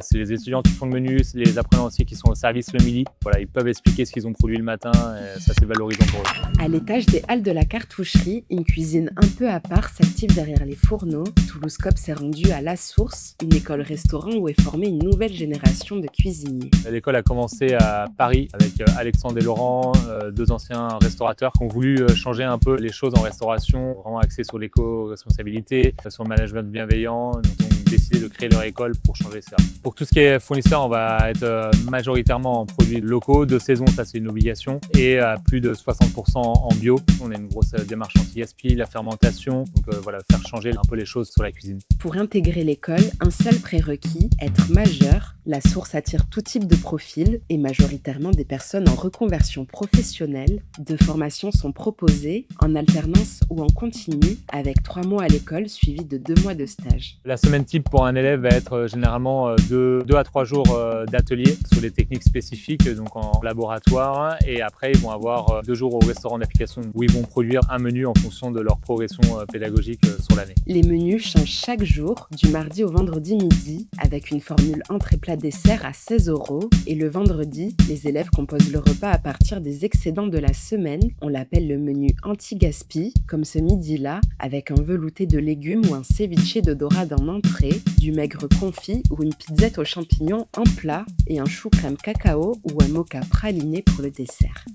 C'est les étudiants qui font le menu, c'est les apprenants aussi qui sont au service le midi. Voilà, ils peuvent expliquer ce qu'ils ont produit le matin et ça, c'est valorisant pour eux. À l'étage des halles de la cartoucherie, une cuisine un peu à part s'active derrière les fourneaux. Toulouse Cop s'est rendu à La Source, une école-restaurant où est formée une nouvelle génération de cuisiniers. L'école a commencé à Paris avec Alexandre et Laurent, deux anciens restaurateurs qui ont voulu changer un peu les choses en restauration, vraiment axé sur l'éco-responsabilité, sur le management bienveillant. Donc, ils ont décidé de créer leur école pour changer ça. Pour tout ce qui est fournisseur, on va être majoritairement en produits locaux, de saison, ça c'est une obligation, et à plus de 60% en bio. On a une grosse démarche anti-gaspi, la fermentation, donc voilà, faire changer un peu les choses sur la cuisine. Pour intégrer l'école, un seul prérequis, être majeur. La Source attire tout type de profil et majoritairement des personnes en reconversion professionnelle. Deux formations sont proposées, en alternance ou en continu, avec 3 mois à l'école suivis de 2 mois de stage. La semaine type pour un élève va être généralement 2 à 3 jours d'atelier sur des techniques spécifiques, donc en laboratoire, et après ils vont avoir 2 jours au restaurant d'application où ils vont produire un menu en fonction de leur progression pédagogique sur l'année. Les menus changent chaque jour, du mardi au vendredi midi, avec une formule entrée plat dessert à 16 € et le vendredi, les élèves composent le repas à partir des excédents de la semaine. On l'appelle le menu anti-gaspi, comme ce midi-là, avec un velouté de légumes ou un ceviche de dorade en entrée, du maigre confit ou une pizzette aux champignons en plat et un chou crème cacao ou un mocha praliné pour le dessert.